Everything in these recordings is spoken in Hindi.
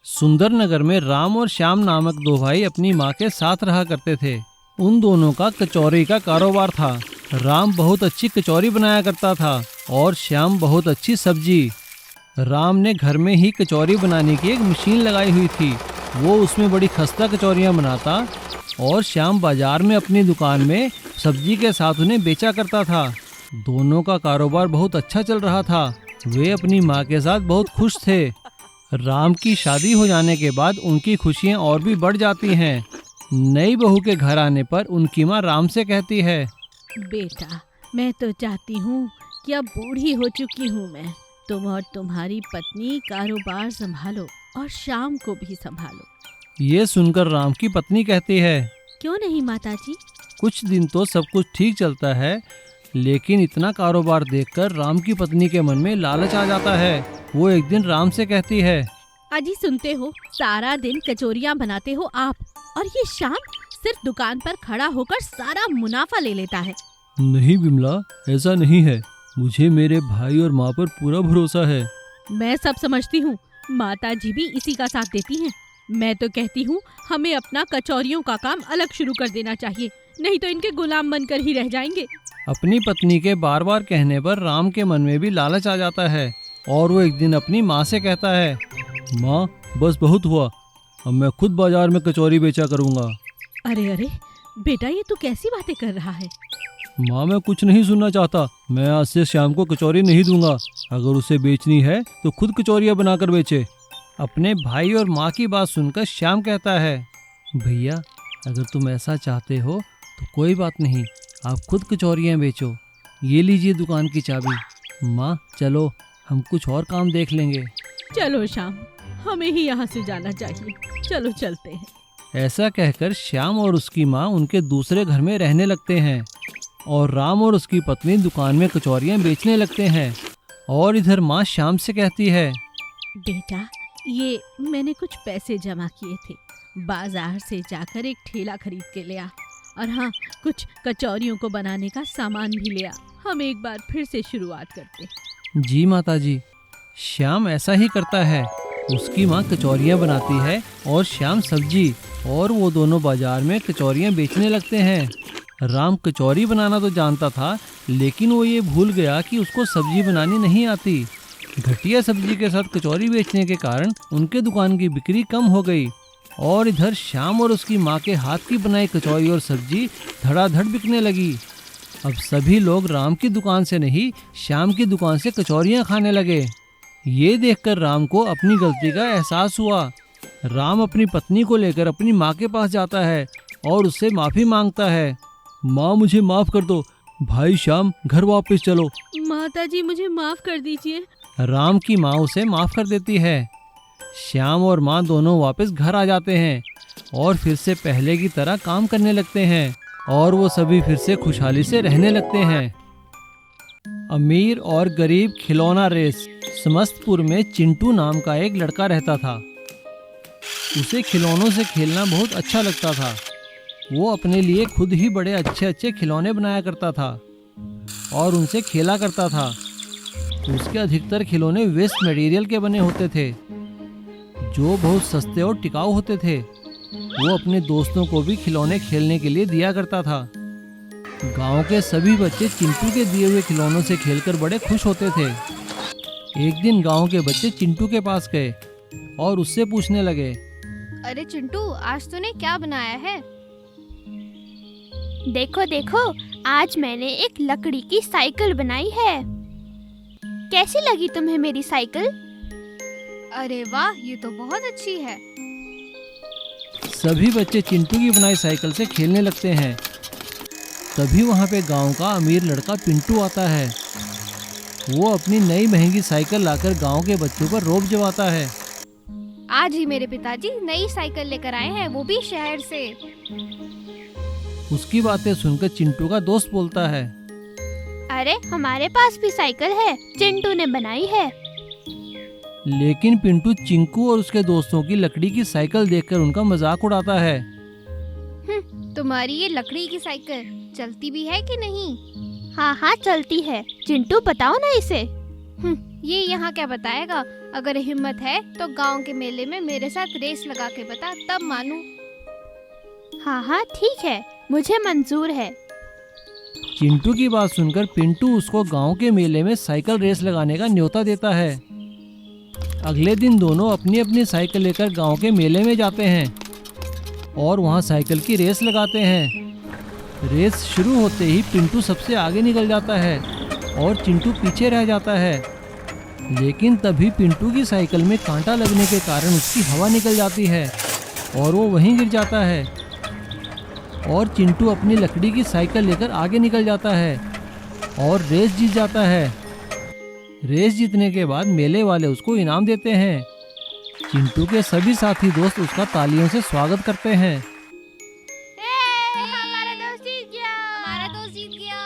सुंदर नगर में राम और श्याम नामक दो भाई अपनी माँ के साथ रहा करते थे। उन दोनों का कचौरी का कारोबार था। राम बहुत अच्छी कचौरी बनाया करता था और श्याम बहुत अच्छी सब्जी। राम ने घर में ही कचौरी बनाने की एक मशीन लगाई हुई थी। वो उसमें बड़ी खस्ता कचौरियाँ बनाता और श्याम बाजार में अपनी दुकान में सब्जी के साथ उन्हें बेचा करता था। दोनों का कारोबार बहुत अच्छा चल रहा था। वे अपनी माँ के साथ बहुत खुश थे। राम की शादी हो जाने के बाद उनकी खुशियाँ और भी बढ़ जाती हैं। नई बहू के घर आने पर उनकी माँ राम से कहती है, बेटा, मैं तो चाहती हूँ कि अब बूढ़ी हो चुकी हूँ मैं। तुम और तुम्हारी पत्नी कारोबार संभालो और शाम को भी संभालो। ये सुनकर राम की पत्नी कहती है, क्यों नहीं माताजी? कुछ दिन तो सब कुछ ठीक चलता है, लेकिन इतना कारोबार देखकर राम की पत्नी के मन में लालच आ जाता है। वो एक दिन राम से कहती है, अजी सुनते हो, सारा दिन कचौरियाँ बनाते हो आप, और ये शाम सिर्फ दुकान पर खड़ा होकर सारा मुनाफा ले लेता है। नहीं बिमला, ऐसा नहीं है। मुझे मेरे भाई और माँ पर पूरा भरोसा है। मैं सब समझती हूँ, माताजी भी इसी का साथ देती हैं। मैं तो कहती हूँ हमें अपना कचौरियों का काम अलग शुरू कर देना चाहिए, नहीं तो इनके गुलाम बनकर ही रह जाएंगे। अपनी पत्नी के बार बार कहने पर राम के मन में भी लालच आ जाता है और वो एक दिन अपनी माँ से कहता है, माँ, बस बहुत हुआ, अब मैं खुद बाजार में कचौरी बेचा करूँगा। अरे अरे बेटा, ये तू कैसी बातें कर रहा है? माँ, मैं कुछ नहीं सुनना चाहता। मैं आज से शाम को कचौरी नहीं दूंगा। अगर उसे बेचनी है तो खुद कचौरियाँ बनाकर बेचे। अपने भाई और माँ की बात सुनकर श्याम कहता है, भैया, अगर तुम ऐसा चाहते हो तो कोई बात नहीं, आप खुद कचौरियाँ बेचो। ये लीजिए दुकान की चाबी। माँ, चलो हम कुछ और काम देख लेंगे। चलो श्याम, हमें ही यहाँ से जाना चाहिए, चलो चलते हैं। ऐसा कहकर श्याम और उसकी माँ उनके दूसरे घर में रहने लगते हैं और राम और उसकी पत्नी दुकान में कचौरियाँ बेचने लगते हैं। और इधर माँ श्याम से कहती है, बेटा, ये मैंने कुछ पैसे जमा किए थे, बाजार से जाकर एक ठेला खरीद के ले आ, और हाँ, कुछ कचौरियों को बनाने का सामान भी ले आ। हम एक बार फिर से शुरुआत करते। जी माताजी। श्याम ऐसा ही करता है। उसकी माँ कचौरियाँ बनाती है और श्याम सब्जी, और वो दोनों बाजार में कचौरियाँ बेचने लगते हैं। राम कचौरी बनाना तो जानता था, लेकिन वो ये भूल गया कि उसको सब्जी बनानी नहीं आती। घटिया सब्जी के साथ कचौरी बेचने के कारण उनके दुकान की बिक्री कम हो गई और इधर श्याम और उसकी माँ के हाथ की बनाई कचौरी और सब्जी धड़ाधड़ बिकने लगी। अब सभी लोग राम की दुकान से नहीं, श्याम की दुकान से कचौरियाँ खाने लगे। ये देखकर राम को अपनी गलती का एहसास हुआ। राम अपनी पत्नी को लेकर अपनी माँ के पास जाता है और उससे माफ़ी मांगता है। माँ, मुझे माफ़ कर दो। भाई श्याम, घर वापस चलो। माताजी, मुझे माफ कर दीजिए। राम की माँ उसे माफ़ कर देती है। श्याम और माँ दोनों वापस घर आ जाते हैं और फिर से पहले की तरह काम करने लगते हैं और वो सभी फिर से खुशहाली से रहने लगते हैं। अमीर और गरीब खिलौना रेस। समस्तपुर में चिंटू नाम का एक लड़का रहता था। उसे खिलौनों से खेलना बहुत अच्छा लगता था। वो अपने लिए खुद ही बड़े अच्छे अच्छे खिलौने बनाया करता था और उनसे खेला करता था। उसके अधिकतर खिलौने वेस्ट मटेरियल के बने होते थे, जो बहुत सस्ते और टिकाऊ होते थे। वो अपने दोस्तों को भी खिलौने खेलने के लिए दिया करता था। गांव के सभी बच्चे चिंटू के दिए हुए खिलौनों से खेलकर बड़े खुश होते थे। एक दिन गांव के बच्चे चिंटू के पास गए और उससे पूछने लगे, अरे चिंटू, आज तूने क्या बनाया है? देखो देखो, आज मैंने एक लकड़ी की साइकिल बनाई है। कैसी लगी तुम्हें मेरी साइकिल? अरे वाह, ये तो बहुत अच्छी है। सभी बच्चे चिंटू की बनाई साइकिल से खेलने लगते हैं। तभी वहाँ पे गांव का अमीर लड़का पिंटू आता है। वो अपनी नई महंगी साइकिल लाकर गांव के बच्चों पर रौब जमाता है। आज ही मेरे पिताजी नई साइकिल लेकर आए हैं, वो भी शहर से। उसकी बातें सुनकर चिंटू का दोस्त बोलता है, अरे हमारे पास भी साइकिल है, चिंटू ने बनाई है। लेकिन पिंटू चिंकू और उसके दोस्तों की लकड़ी की साइकिल देखकर उनका मजाक उड़ाता है। तुम्हारी ये लकड़ी की साइकिल चलती भी है कि नहीं? हाँ हाँ चलती है। चिंटू बताओ ना इसे। ये यहाँ क्या बताएगा, अगर हिम्मत है तो गांव के मेले में मेरे साथ रेस लगा के बता, तब मानूं। हाँ हाँ ठीक है, मुझे मंजूर है। चिंटू की बात सुनकर पिंटू उसको गांव के मेले में साइकिल रेस लगाने का न्योता देता है। अगले दिन दोनों अपनी अपनी साइकिल लेकर गांव के मेले में जाते हैं और वहां साइकिल की रेस लगाते हैं। रेस शुरू होते ही पिंटू सबसे आगे निकल जाता है और चिंटू पीछे रह जाता है। लेकिन तभी पिंटू की साइकिल में कांटा लगने के कारण उसकी हवा निकल जाती है और वो वहीं गिर जाता है और चिंटू अपनी लकड़ी की साइकिल लेकर आगे निकल जाता है और रेस जीत जाता है। रेस जीतने के बाद मेले वाले उसको इनाम देते हैं। चिंटू के सभी साथी दोस्त उसका तालियों से स्वागत करते हैं। हमारा दोस्त जीत गया, हमारा दोस्त जीत गया।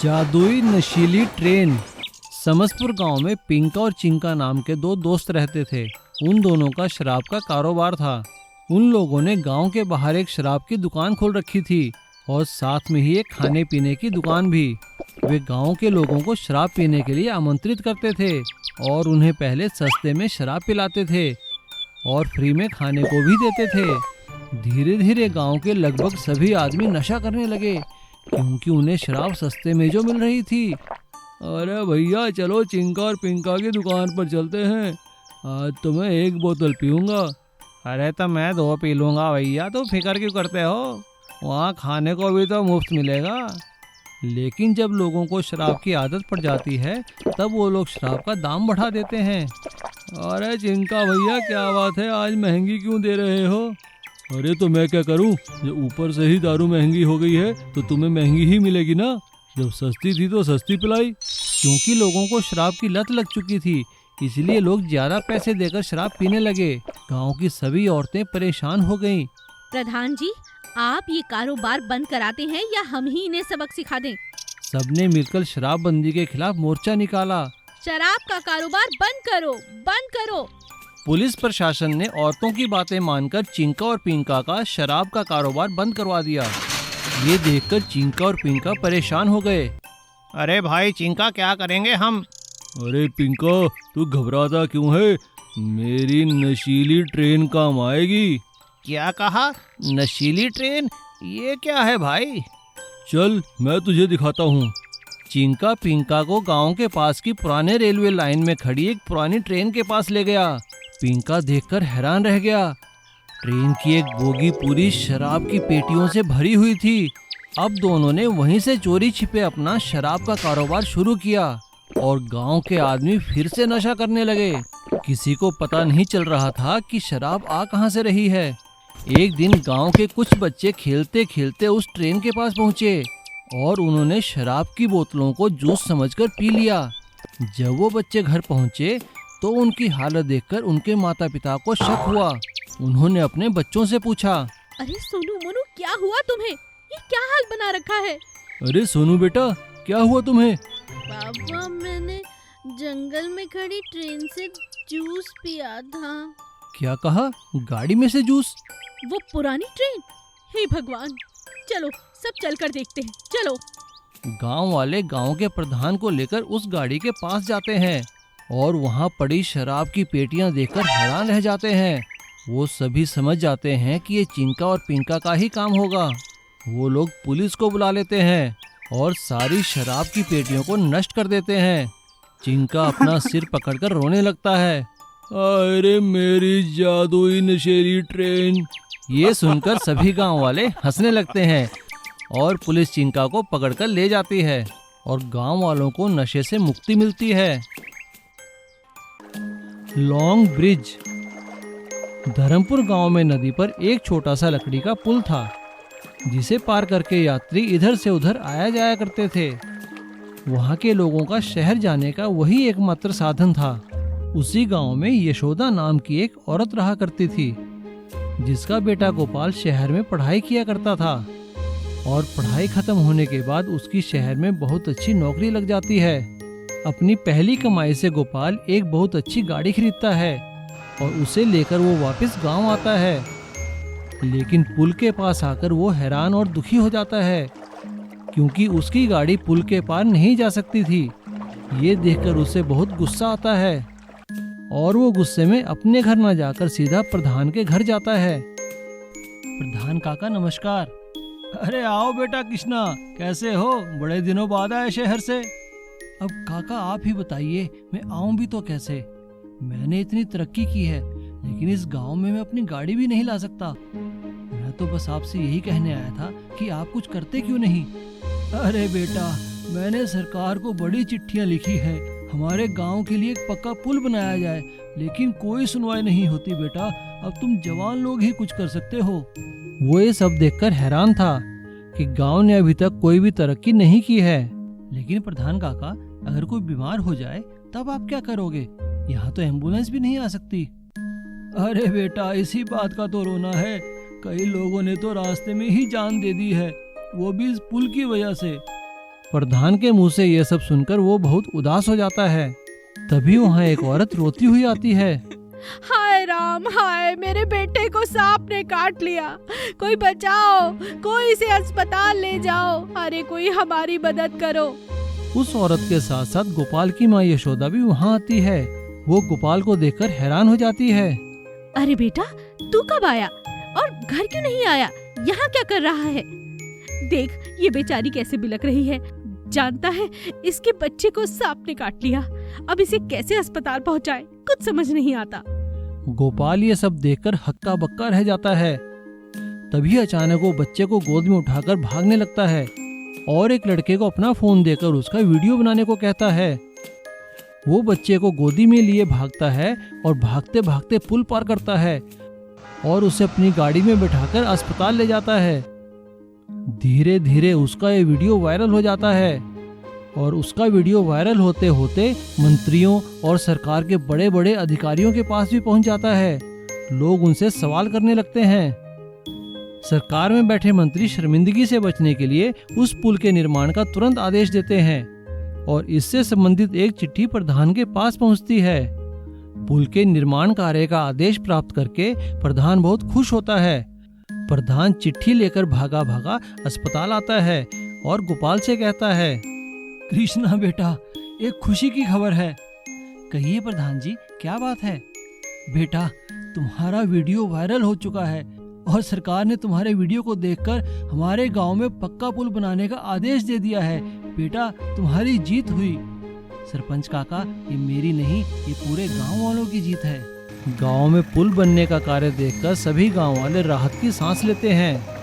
जादुई नशीली ट्रेन। समसपुर गांव में पिंका और चिंका नाम के दो दोस्त रहते थे। उन दोनों का शराब का कारोबार था। उन लोगों ने गांव के बाहर एक शराब की दुकान खोल रखी थी और साथ में ही एक खाने पीने की दुकान भी। वे गांव के लोगों को शराब पीने के लिए आमंत्रित करते थे और उन्हें पहले सस्ते में शराब पिलाते थे और फ्री में खाने को भी देते थे। धीरे धीरे गांव के लगभग सभी आदमी नशा करने लगे क्योंकि उन्हें शराब सस्ते में जो मिल रही थी। अरे भैया चलो चिंका और पिंका की दुकान पर चलते हैं, आज तो मैं एक बोतल पीऊँगा। अरे तो मैं 2 पी लूँगा भैया, तो फिक्र क्यों करते हो, वहाँ खाने को भी तो मुफ्त मिलेगा। लेकिन जब लोगों को शराब की आदत पड़ जाती है तब वो लोग शराब का दाम बढ़ा देते हैं। अरे चिंका भैया क्या बात है, आज महंगी क्यों दे रहे हो? अरे तो मैं क्या करूं, जब ऊपर से ही दारू महंगी हो गई है तो तुम्हें महंगी ही मिलेगी ना। जब सस्ती थी तो सस्ती पिलाई। क्योंकि लोगों को शराब की लत लग चुकी थी इसलिए लोग ज्यादा पैसे देकर शराब पीने लगे। गांव की सभी औरतें परेशान हो गईं। प्रधान जी, आप ये कारोबार बंद कराते हैं या हम ही इन्हें सबक सिखा दें? सबने मिलकर शराबबंदी के खिलाफ मोर्चा निकाला। शराब का कारोबार बंद करो, बंद करो। पुलिस प्रशासन ने औरतों की बातें मानकर चिंका और पिंका का शराब का कारोबार बंद करवा दिया। ये देखकर चिंका और पिंका परेशान हो गए। अरे भाई चिंका, क्या करेंगे हम? अरे पिंका, तू घबराता क्यों है? मेरी नशीली ट्रेन काम आएगी। क्या कहा? नशीली ट्रेन? ये क्या है भाई? चल मैं तुझे दिखाता हूँ। चिंका पिंका को गांव के पास की पुराने रेलवे लाइन में खड़ी एक पुरानी ट्रेन के पास ले गया। पिंका देखकर हैरान रह गया। ट्रेन की एक बोगी पूरी शराब की पेटियों से भरी हुई थी। अब दोनों ने वहीं से चोरी छिपे अपना शराब का कारोबार शुरू किया और गांव के आदमी फिर से नशा करने लगे। किसी को पता नहीं चल रहा था कि शराब आ कहां से रही है। एक दिन गांव के कुछ बच्चे खेलते खेलते उस ट्रेन के पास पहुंचे और उन्होंने शराब की बोतलों को जूस समझकर पी लिया। जब वो बच्चे घर पहुंचे तो उनकी हालत देखकर उनके माता पिता को शक हुआ। उन्होंने अपने बच्चों से पूछा, अरे सोनू मोनू, क्या हुआ तुम्हें? ये क्या हाल बना रखा है? अरे सोनू बेटा, क्या हुआ तुम्हें? पापा, मैंने जंगल में खड़ी ट्रेन से जूस पिया था। क्या कहा? गाड़ी में से जूस? वो पुरानी ट्रेन? हे भगवान, चलो सब चलकर देखते हैं, चलो। गांव वाले गांव के प्रधान को लेकर उस गाड़ी के पास जाते हैं और वहां पड़ी शराब की पेटियां देखकर हैरान रह जाते हैं। वो सभी समझ जाते हैं कि ये चिंका और पिंका का ही काम होगा। वो लोग पुलिस को बुला लेते हैं और सारी शराब की पेटियों को नष्ट कर देते हैं। चिंका अपना सिर पकड़कर रोने लगता है। अरे मेरी जादुई नशेली ट्रेन। ये सुनकर सभी गांव वाले हंसने लगते हैं और पुलिस चिंका को पकड़कर ले जाती है और गांव वालों को नशे से मुक्ति मिलती है। Long bridge. धर्मपुर गांव में नदी पर एक छोटा सा लकड़ी का पुल था जिसे पार करके यात्री इधर से उधर आया जाया करते थे। वहां के लोगों का शहर जाने का वही एकमात्र साधन था। उसी गांव में यशोदा नाम की एक औरत रहा करती थी जिसका बेटा गोपाल शहर में पढ़ाई किया करता था और पढ़ाई खत्म होने के बाद उसकी शहर में बहुत अच्छी नौकरी लग जाती है। अपनी पहली कमाई से गोपाल एक बहुत अच्छी गाड़ी खरीदता है और उसे लेकर वो वापस गांव आता है। लेकिन पुल के पास आकर वो हैरान और दुखी हो जाता है क्योंकि उसकी गाड़ी पुल के पार नहीं जा सकती थी। ये देखकर उसे बहुत गुस्सा आता है। और वो गुस्से में अपने घर न जाकर सीधा प्रधान के घर जाता है। प्रधान काका नमस्कार। अरे आओ बेटा कृष्णा, कैसे हो? बड़े दिनों बाद आए शहर से। अब काका आप ही बताइए, मैं आऊं भी तो कैसे? मैंने इतनी तरक्की की है, लेकिन इस गांव में मैं अपनी गाड़ी भी नहीं ला सकता। मैं तो बस आपसे यही कहने आया था कि आप कुछ करते क्यों नहीं? अरे बेटा, मैंने सरकार को बड़ी चिट्ठियां लिखी है, हमारे गांव के लिए एक पक्का पुल बनाया जाए, लेकिन कोई सुनवाई नहीं होती बेटा। अब तुम जवान लोग ही कुछ कर सकते हो। वो ये सब देखकर हैरान था कि गांव ने अभी तक कोई भी तरक्की नहीं की है। लेकिन प्रधान काका, अगर कोई बीमार हो जाए तब आप क्या करोगे? यहाँ तो एम्बुलेंस भी नहीं आ सकती। अरे बेटा, इसी बात का तो रोना है। कई लोगों ने तो रास्ते में ही जान दे दी है, वो भी इस पुल की वजह से। प्रधान के मुंह से ये सब सुनकर वो बहुत उदास हो जाता है। तभी वहाँ एक औरत रोती हुई आती है। हाय राम हाय, मेरे बेटे को सांप ने काट लिया, कोई बचाओ, कोई इसे अस्पताल ले जाओ, अरे कोई हमारी मदद करो। उस औरत के साथ साथ गोपाल की माँ यशोदा भी वहाँ आती है। वो गोपाल को देखकर हैरान हो जाती है। अरे बेटा, तू कब आया और घर क्यों नहीं आया? यहाँ क्या कर रहा है? देख, ये बेचारी कैसे बिलख रही है। जानता है, इसके बच्चे को सांप ने काट लिया, अब इसे कैसे अस्पताल पहुँचाए, कुछ समझ नहीं आता। गोपाल ये सब देखकर हक्का बक्का रह जाता है। तभी अचानक वो बच्चे को गोद में उठाकर भागने लगता है और एक लड़के को अपना फोन देकर उसका वीडियो बनाने को कहता है। वो बच्चे को गोदी में लिए भागता है और भागते भागते पुल पार करता है और उसे अपनी गाड़ी में बैठाकर अस्पताल ले जाता है। धीरे धीरे उसका ये वीडियो वायरल हो जाता है और उसका वीडियो वायरल होते होते मंत्रियों और सरकार के बड़े बड़े अधिकारियों के पास भी पहुंच जाता है। लोग उनसे सवाल करने लगते हैं। सरकार में बैठे मंत्री शर्मिंदगी से बचने के लिए उस पुल के निर्माण का तुरंत आदेश देते हैं और इससे संबंधित एक चिट्ठी प्रधान के पास पहुंचती है। पुल के निर्माण कार्य का आदेश प्राप्त करके प्रधान बहुत खुश होता है। प्रधान चिट्ठी लेकर भागा भागा अस्पताल आता है और गोपाल से कहता है, कृष्णा बेटा, एक खुशी की खबर है। कहिए प्रधान जी, क्या बात है? बेटा, तुम्हारा वीडियो वायरल हो चुका है और सरकार ने तुम्हारे वीडियो को देखकर हमारे गांव में पक्का पुल बनाने का आदेश दे दिया है। बेटा, तुम्हारी जीत हुई। सरपंच काका, ये मेरी नहीं, ये पूरे गांव वालों की जीत है। गांव में पुल बनने का कार्य देखकर सभी गांव वाले राहत की सांस लेते हैं।